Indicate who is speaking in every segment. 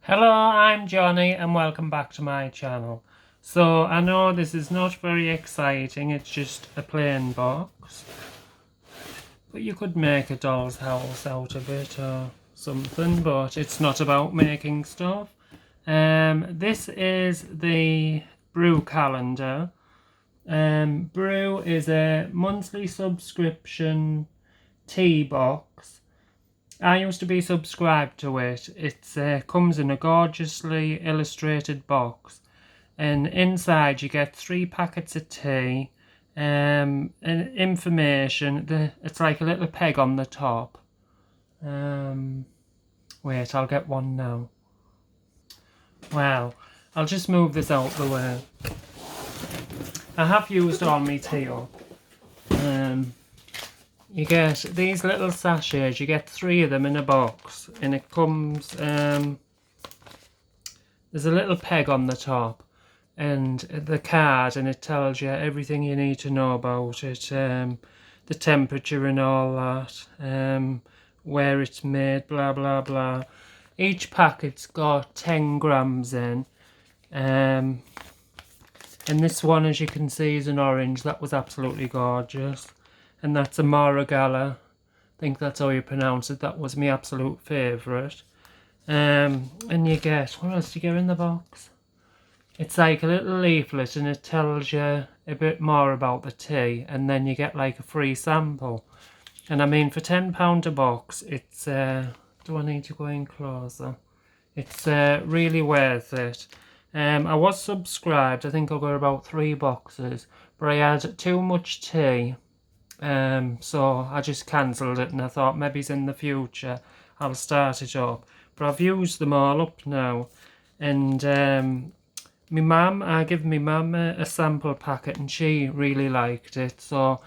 Speaker 1: Hello, I'm Johnny and welcome back to my channel. So I know this is not very exciting, it's just a plain box, but you could make a doll's house out of it or something, but it's not about making stuff. This is the BRUU calendar. BRUU is a monthly subscription tea box. I used to be subscribed to it. It comes in a gorgeously illustrated box, and inside you get 3 packets of tea, and information. It's like a little peg on the top. Wait, I'll get one now. Well, I'll just move this out the way. I have used all my tea up. You get these little sachets, you get 3 of them in a box, and it comes, there's a little peg on the top, and the card, and it tells you everything you need to know about it, the temperature and all that, where it's made, blah blah blah. Each packet's got 10 grams in, and this one, as you can see, is an orange. That was absolutely gorgeous. And that's a Maragala. I think that's how you pronounce it. That was my absolute favourite. And you get, what else do you get in the box? It's like a little leaflet, and it tells you a bit more about the tea, and then you get like a free sample. And I mean, for £10 a box, it's, do I need to go in closer? It's really worth it. I was subscribed, I think I got about 3 boxes, but I had too much tea. So I just cancelled it, and I thought maybe in the future I'll start it up. But I've used them all up now, and I gave my mum a sample packet, and she really liked it. So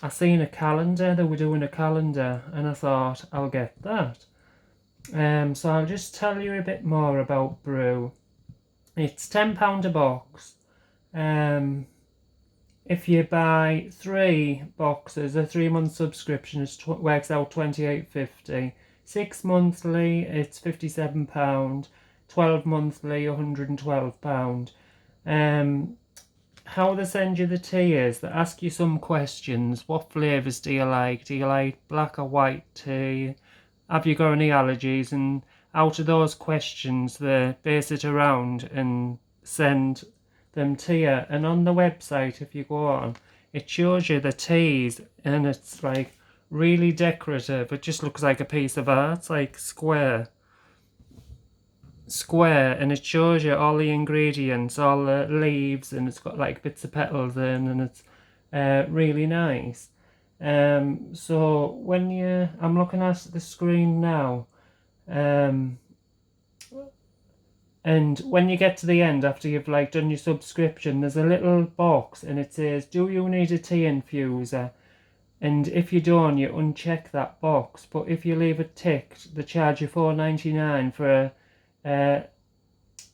Speaker 1: I seen a calendar, they were doing a calendar, and I thought I'll get that. So I'll just tell you a bit more about BRUU. It's £10 a box. If you buy 3 boxes, a 3-month subscription works out £28.50. 6 monthly, it's £57. 12 monthly, £112. How they send you the tea is they ask you some questions. What flavours do you like? Do you like black or white tea? Have you got any allergies? And out of those questions, they base it around and send them to you. And on the website, if you go on, it shows you the teas, and it's like really decorative. It just looks like a piece of art. It's like square, and it shows you all the ingredients, all the leaves, and it's got like bits of petals in, and it's really nice. So when I'm looking at the screen now, and when you get to the end, after you've like done your subscription, there's a little box, and it says, do you need a tea infuser? And if you don't, you uncheck that box. But if you leave it ticked, they charge you £4.99 for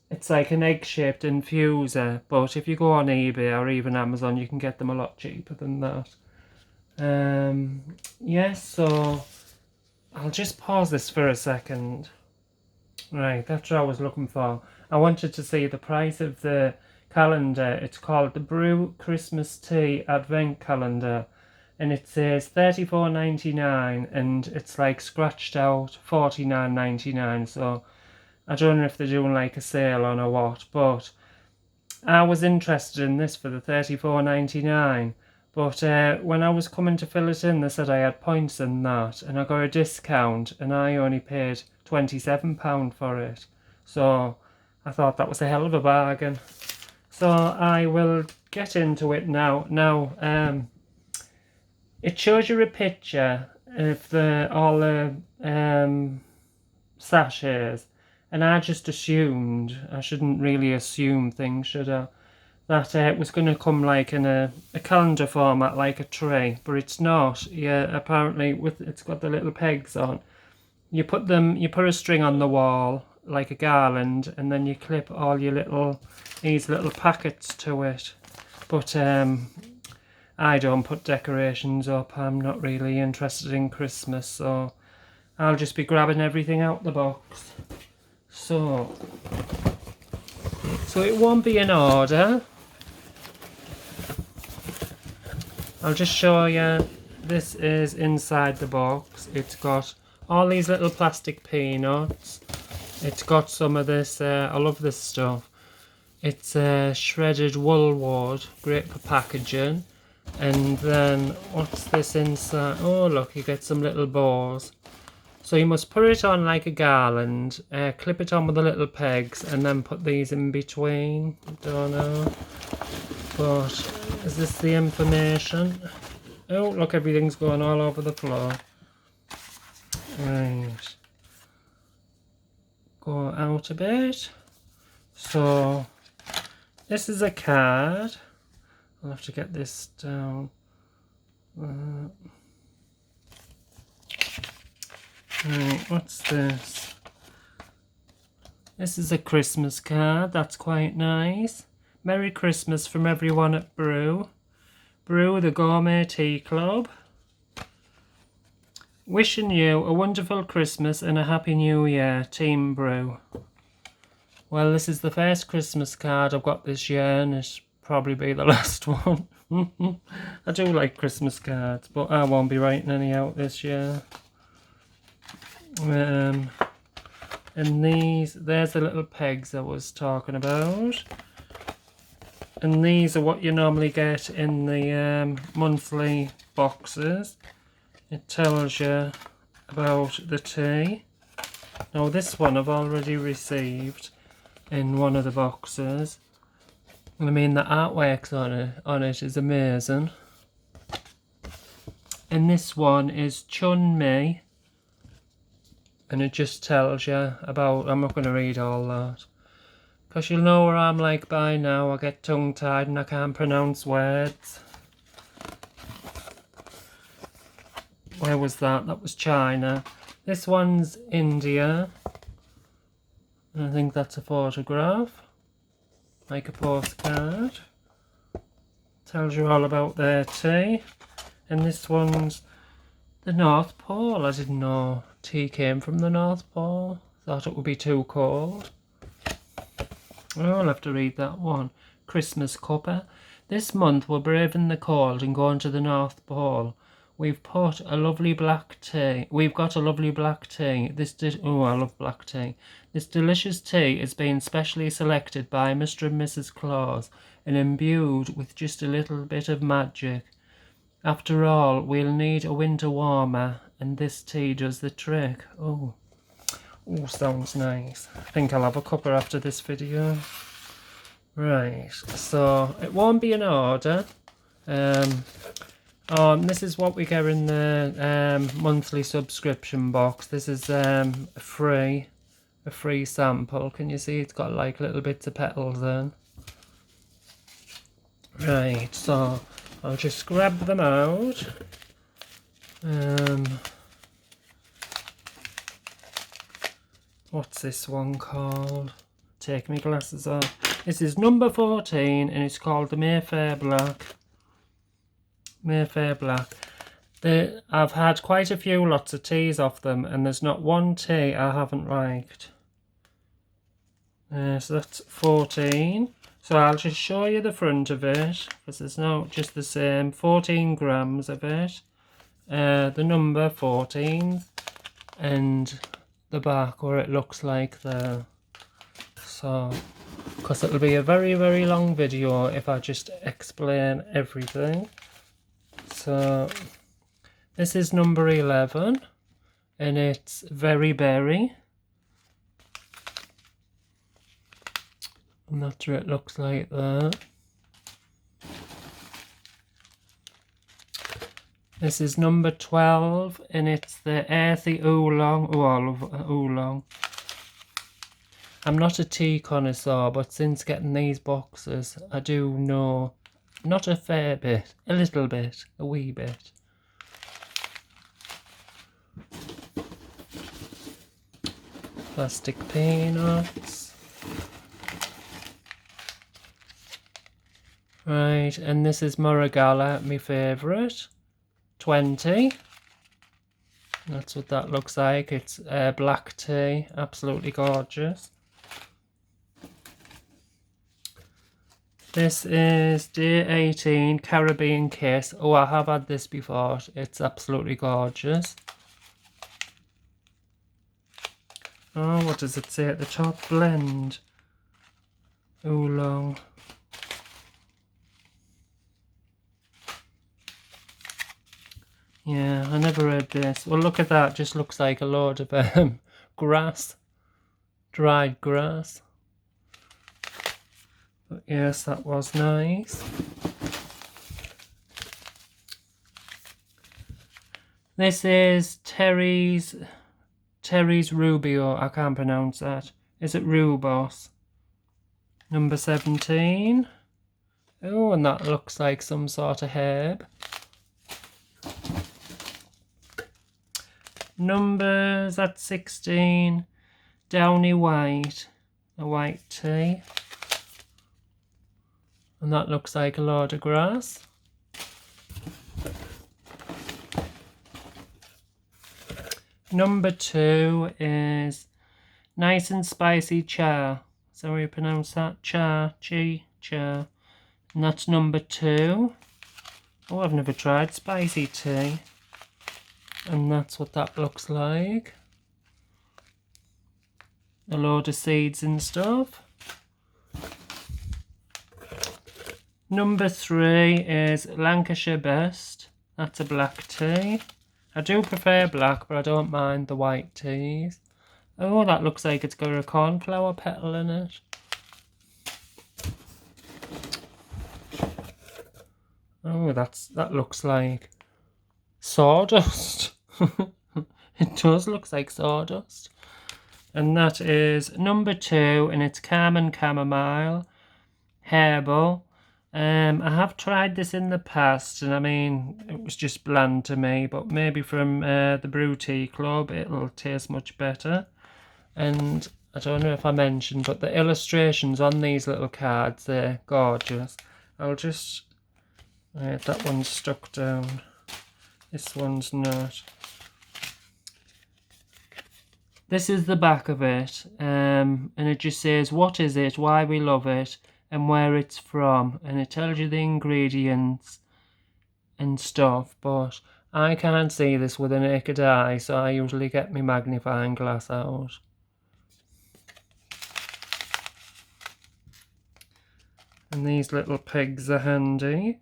Speaker 1: it's like an egg-shaped infuser. But if you go on eBay or even Amazon, you can get them a lot cheaper than that. Yes, so I'll just pause this for a second. Right, that's what I was looking for. I wanted to see the price of the calendar. It's called the BRUU Christmas Tea Advent Calendar, and it says £34.99, and it's like scratched out £49.99. So I don't know if they're doing like a sale on or what, but I was interested in this for the £34.99. But when I was coming to fill it in, they said I had points in that, and I got a discount, and I only paid £27 for it. So I thought that was a hell of a bargain. So I will get into it now. Now, it shows you a picture of all the sachets, and I just assumed, I shouldn't really assume things, should I? That it was going to come like in a calendar format, like a tray, but it's not. Yeah, apparently it's got the little pegs on. You put a string on the wall like a garland, and then you clip all your these little packets to it. But I don't put decorations up. I'm not really interested in Christmas, so I'll just be grabbing everything out the box. So it won't be in order. I'll just show you. This is inside the box. It's got all these little plastic peanuts. It's got some of this, I love this stuff. It's shredded wool wood, great for packaging. And then, what's this inside? Oh look, you get some little bows. So you must put it on like a garland, clip it on with the little pegs, and then put these in between. Don't know. But, is this the information? Oh, look, everything's going all over the floor. Right. Go out a bit. So, this is a card. I'll have to get this down. Right, what's this? This is a Christmas card. That's quite nice. Merry Christmas from everyone at BRUU. BRUU, the Gourmet Tea Club. Wishing you a wonderful Christmas and a Happy New Year, Team BRUU. Well, this is the first Christmas card I've got this year, and it'll probably be the last one. I do like Christmas cards, but I won't be writing any out this year. And there's the little pegs I was talking about. And these are what you normally get in the monthly boxes. It tells you about the tea. Now this one I've already received in one of the boxes. I mean, the artwork on it is amazing. And this one is Chun Mi. And it just tells you about, I'm not going to read all that. Because you'll know where I'm like by now. I get tongue tied and I can't pronounce words. Where was that? That was China. This one's India. And I think that's a photograph. Like a postcard. Tells you all about their tea. And this one's the North Pole. I didn't know tea came from the North Pole. Thought it would be too cold. Oh, I'll have to read that one. Christmas cuppa. This month we're braving the cold and going to the North Pole. We've got a lovely black tea. Oh, I love black tea. This delicious tea is being specially selected by Mr. and Mrs. Claus and imbued with just a little bit of magic. After all, we'll need a winter warmer, and this tea does the trick. Oh, sounds nice. I think I'll have a cuppa after this video. Right, so it won't be in order. This is what we get in the monthly subscription box. This is a free sample. Can you see it's got like little bits of petals in? Right, so I'll just grab them out. What's this one called? Take my glasses off. This is number 14 and it's called the Mayfair Black. Mayfair Black. I've had quite a few lots of teas off them and there's not one tea I haven't liked. So that's 14. So I'll just show you the front of it because there's no just the same. 14 grams of it. The number 14 and the back where it looks like there. So, because it'll be a very, very long video if I just explain everything. So, this is number 11 and it's Very Berry. And that's what it looks like there. This is number 12 and it's the Earthy Oolong. Oh, I love oolong. I'm not a tea connoisseur, but since getting these boxes, I do know not a fair bit, a little bit, a wee bit. Plastic peanuts. Right, and this is Moragala, my favourite. 20. That's what that looks like. It's black tea, absolutely gorgeous. This is day 18, Caribbean Kiss. Oh, I have had this before. It's absolutely gorgeous. Oh, what does it say at the top? Blend. Oolong. Yeah, I never read this. Well, look at that. Just looks like a load of grass. Dried grass. But yes, that was nice. This is Terry's Rubio. I can't pronounce that. Is it Rubos? Number 17. Oh, and that looks like some sort of herb. Numbers at 16. Downy White. A white tea. And that looks like a lot of grass. Number 2 is Nice and Spicy Cha. So how you pronounce that? Cha. And that's number 2. Oh, I've never tried spicy tea. And that's what that looks like. A load of seeds and stuff. Number 3 is Lancashire Best. That's a black tea. I do prefer black, but I don't mind the white teas. Oh, that looks like it's got a cornflower petal in it. Oh, that looks like sawdust. It does look like sawdust. And that is number 2, and it's Carmen Chamomile Herbal. I have tried this in the past, and I mean, it was just bland to me, but maybe from the BRUU Tea Club it'll taste much better. And I don't know if I mentioned, but the illustrations on these little cards, they're gorgeous. I'll just... that one's stuck down. This one's not. This is the back of it, and it just says what is it, why we love it, and where it's from, and it tells you the ingredients and stuff, but I can't see this with a naked eye, so I usually get my magnifying glass out. And these little pigs are handy.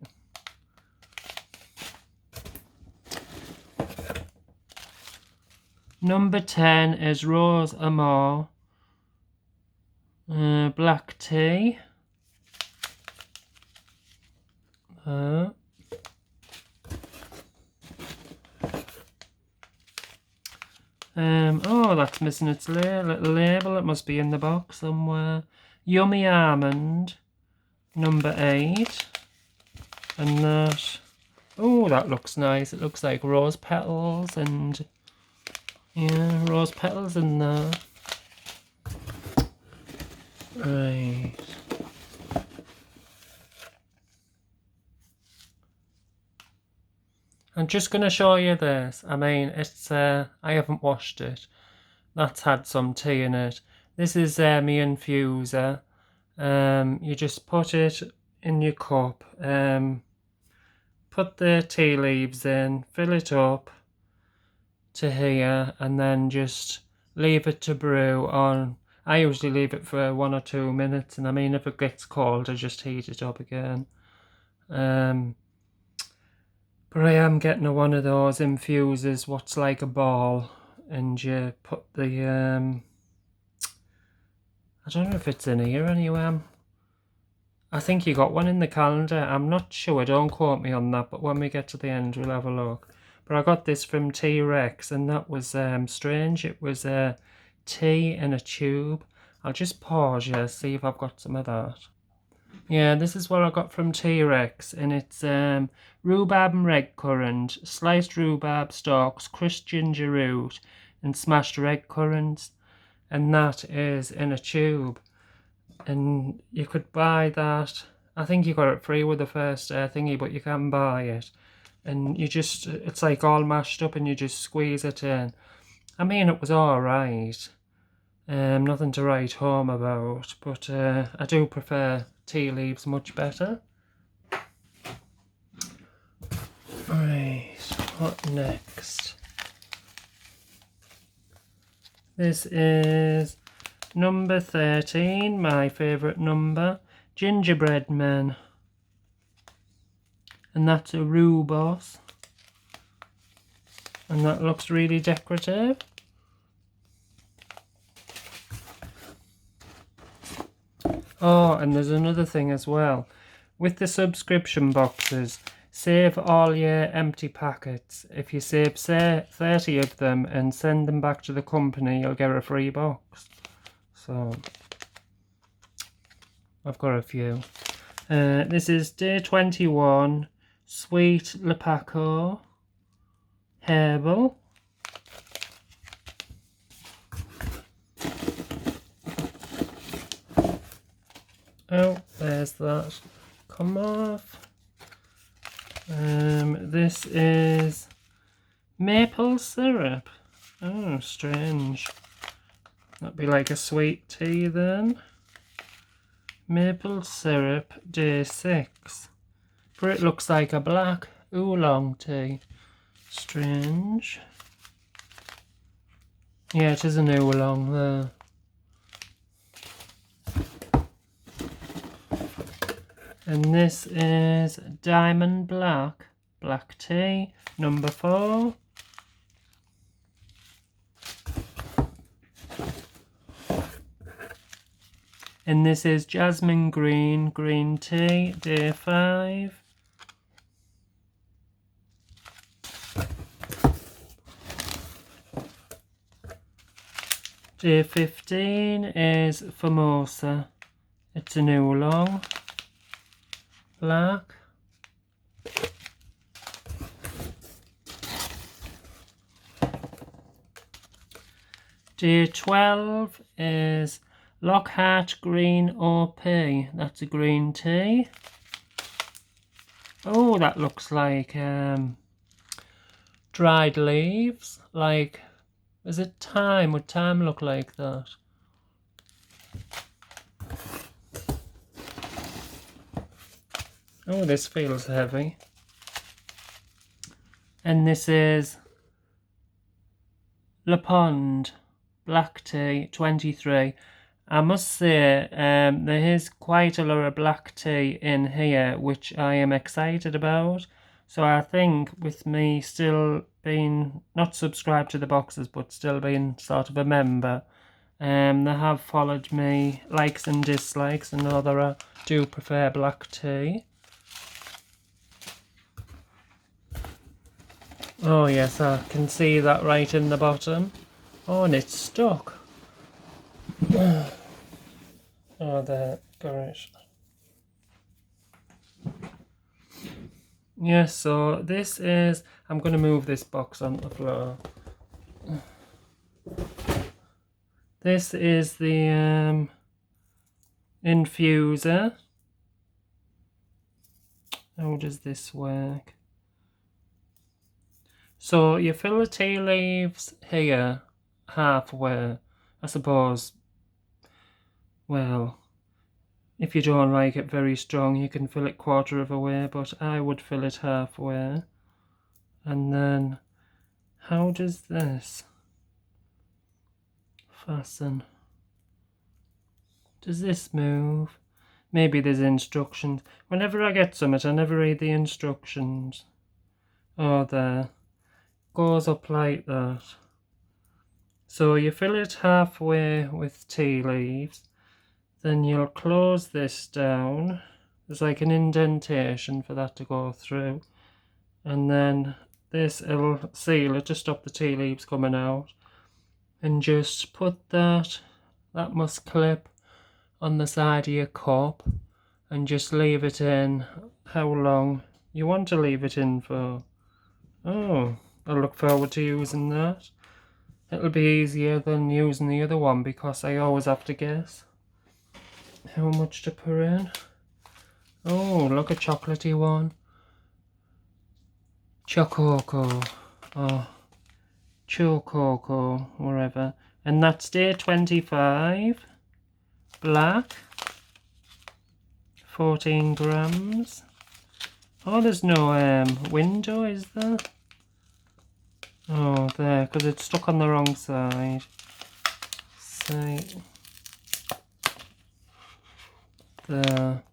Speaker 1: Number 10 is Rose Amore black tea. Oh, that's missing its little label. It must be in the box somewhere. Yummy Almond, number 8. And that... Oh, that looks nice. It looks like rose petals and... Yeah, rose petals in there. Right. I'm just going to show you this. I mean, it's I haven't washed it. That's had some tea in it. This is my infuser. You just put it in your cup. Put the tea leaves in, fill it up to here, and then just leave it to brew on. I usually leave it for 1 or 2 minutes, and I mean, if it gets cold, I just heat it up again. But I am getting one of those infusers, what's like a ball, and you put the I don't know if it's in here anyway. I think you got one in the calendar. I'm not sure, don't quote me on that, but when we get to the end we'll have a look. But I got this from T-Rex, and that was strange. It was tea in a tube. I'll just pause you, see if I've got some of that. Yeah, this is what I got from T-Rex, and it's rhubarb and red currant, sliced rhubarb stalks, crushed ginger root, and smashed red currants. And that is in a tube. And you could buy that. I think you got it free with the first thingy, but you can buy it. and you just, it's like all mashed up and you just squeeze it in. I mean, it was alright. Nothing to write home about, but I do prefer tea leaves much better. Right, what next? This is number 13, my favourite number, Gingerbread Men. And that's a BRUU boss. And that looks really decorative. Oh, and there's another thing as well. With the subscription boxes, save all your empty packets. If you save, say, 30 of them and send them back to the company, you'll get a free box. So, I've got a few. This is day 21, Sweet Lepaco, Herbal. Oh, there's that. Come off. This is maple syrup. Oh, strange. That'd be like a sweet tea then. Maple syrup, day 6. For it looks like a black oolong tea. Strange. Yeah, it is an oolong there. And this is Diamond Black, black tea, number 4. And this is Jasmine Green, green tea, day 5. Day 15 is Formosa. It's an oolong. Black. Day 12 is Lockhart Green OP. That's a green tea. Oh, that looks like dried leaves. Like, is it thyme? Would thyme look like that? Oh, this feels heavy. And this is Le Pond, black tea, 23. I must say, there is quite a lot of black tea in here, which I am excited about. So I think with me still being, not subscribed to the boxes, but still being sort of a member, they have followed me, likes and dislikes, and know that I do prefer black tea. Oh yes, I can see that right in the bottom. Oh, and it's stuck. Oh, there, got it. Yes, so this is, I'm going to move this box on the floor. This is the infuser. How does this work? So you fill the tea leaves here halfway, I suppose. Well, if you don't like it very strong, you can fill it quarter of a way, but I would fill it halfway. And then, how does this fasten? Does this move? Maybe there's instructions. Whenever I get something, I never read the instructions. Oh, there. Goes up like that. So you fill it halfway with tea leaves, then you'll close this down. There's like an indentation for that to go through, and then this will seal it to stop the tea leaves coming out, and just put that must clip on the side of your cup, and just leave it in how long you want to leave it in for. Oh, I look forward to using that. It'll be easier than using the other one because I always have to guess how much to put in. Oh, look, a chocolatey one. Chococo or Chococo, whatever. And that's day 25. Black. 14 grams. Oh, there's no window, is there? Oh, there, because it's stuck on the wrong side. See. There.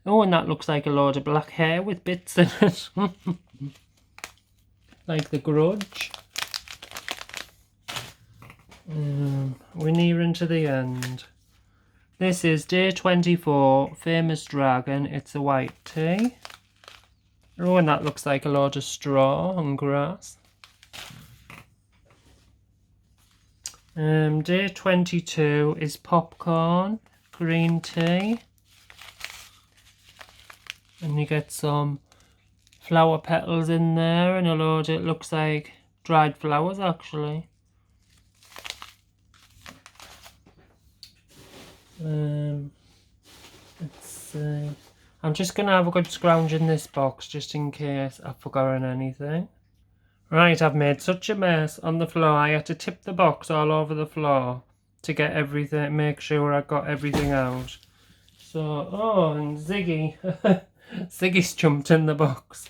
Speaker 1: Oh, and that looks like a load of black hair with bits in it. Like The Grudge. We're nearing to the end. This is day 24, Famous Dragon. It's a white tea. Oh, and that looks like a load of straw and grass. Day 22 is Popcorn, green tea. And you get some flower petals in there and a load, it looks like dried flowers actually. Let's see. I'm just going to have a good scrounge in this box just in case I've forgotten anything. Right, I've made such a mess on the floor. I had to tip the box all over the floor to get everything, make sure I got everything out. So, oh, and Ziggy. Ziggy's jumped in the box.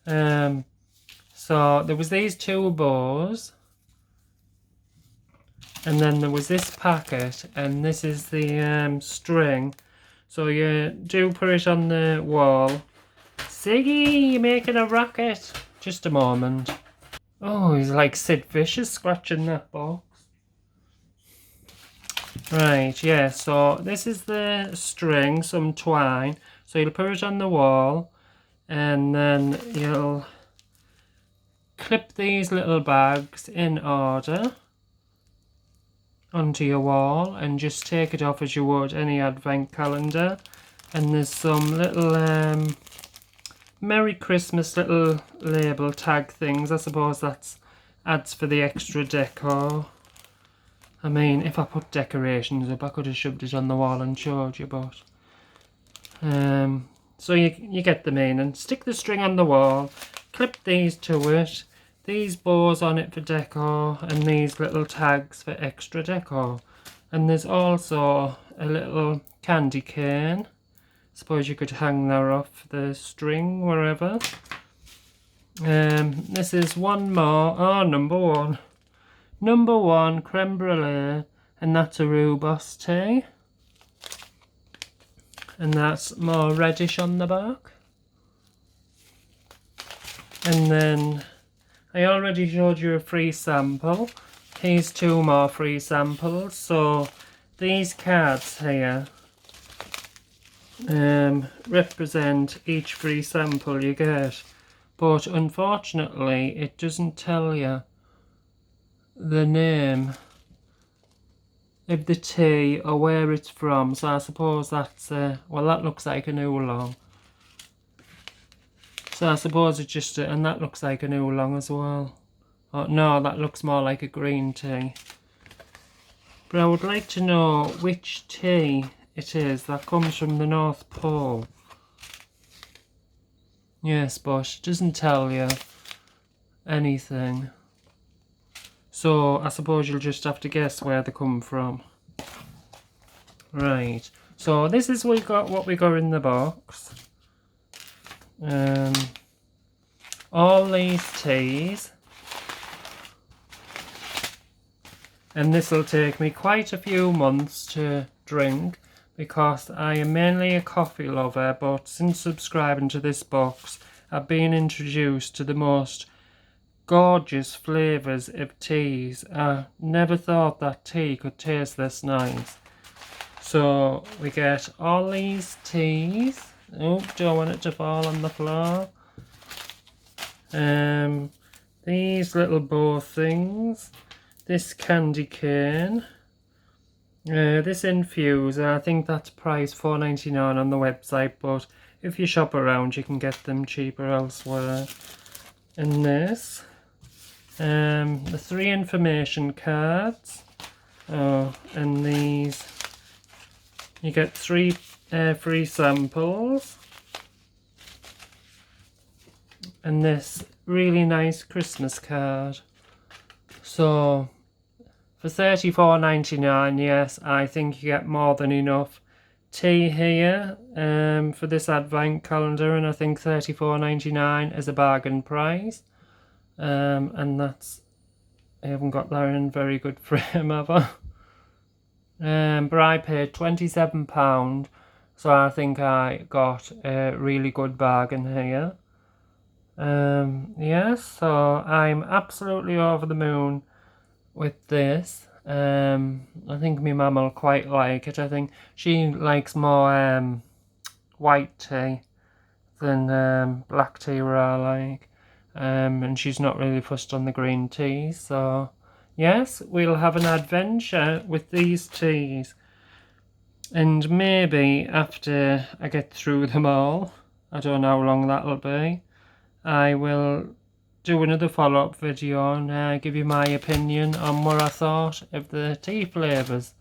Speaker 1: So there was these two bows. And then there was this packet, and this is the string. So you do put it on the wall. Ziggy, you're making a racket. Just a moment. Oh, he's like Sid Vicious scratching that box. Right, yeah, so this is the string, some twine. So you'll put it on the wall, and then you'll clip these little bags in order onto your wall and just take it off as you would any advent calendar. And there's some little Merry Christmas little label tag things. I suppose that's adds for the extra decor. I mean, if I put decorations up, I could have shoved it on the wall and showed you, but so you get the meaning. Stick the string on the wall, clip these to it, these bows on it for decor, and these little tags for extra decor. And there's also a little candy cane. Suppose you could hang that off the string wherever. This is one more. Oh, number one. Number one, creme brulee, and that's a rhubarb tea. And that's more reddish on the back. And then I already showed you a free sample. Here's two more free samples. So these cards here represent each free sample you get. But unfortunately, it doesn't tell you the name of the tea or where it's from. So I suppose that's, well, that looks like an oolong. So I suppose it's just, and that looks like an oolong as well. Oh, no, that looks more like a green tea. But I would like to know which tea it is that comes from the North Pole. Yes, but it doesn't tell you anything. So I suppose you'll just have to guess where they come from. Right. So this is what we got in the box. All these teas, and this will take me quite a few months to drink because I am mainly a coffee lover, but since subscribing to this box I've been introduced to the most gorgeous flavours of teas. I never thought that tea could taste this nice. So we get all these teas. Oh, don't want it to fall on the floor. These little bow things. This candy cane. This infuser. I think that's priced $4.99 on the website, but if you shop around you can get them cheaper elsewhere. And this. The 3 information cards. Oh, and these. You get 3 free samples. and this really nice Christmas card. So for $34.99, yes, I think you get more than enough tea here for this advent calendar, and I think $34.99 is a bargain price. And that's, I haven't got that in very good frame, have I? But I paid £27, so I think I got a really good bargain here. Yes, so I'm absolutely over the moon with this. I think my mum will quite like it. I think she likes more white tea than black tea, where I like. And she's not really fussed on the green tea, so yes, we'll have an adventure with these teas. And maybe after I get through them all, I don't know how long that'll be, I will do another follow-up video and give you my opinion on what I thought of the tea flavours.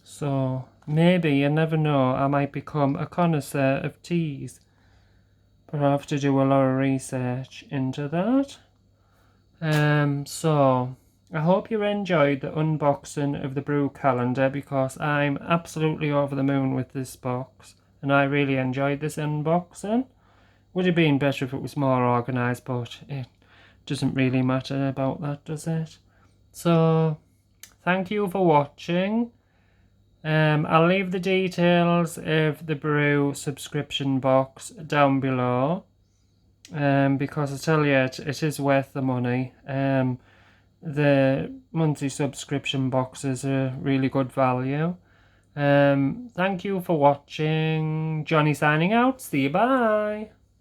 Speaker 1: So maybe, you never know, I might become a connoisseur of teas. But I have to do a lot of research into that. So I hope you enjoyed the unboxing of the BRUU calendar, because I'm absolutely over the moon with this box and I really enjoyed this unboxing. Would have been better if it was more organised, but it doesn't really matter about that, does it? So thank you for watching. I'll leave the details of the BRUU subscription box down below, because I tell you, it is worth the money. The monthly subscription boxes are really good value. Thank you for watching. Johnny signing out. See you, bye.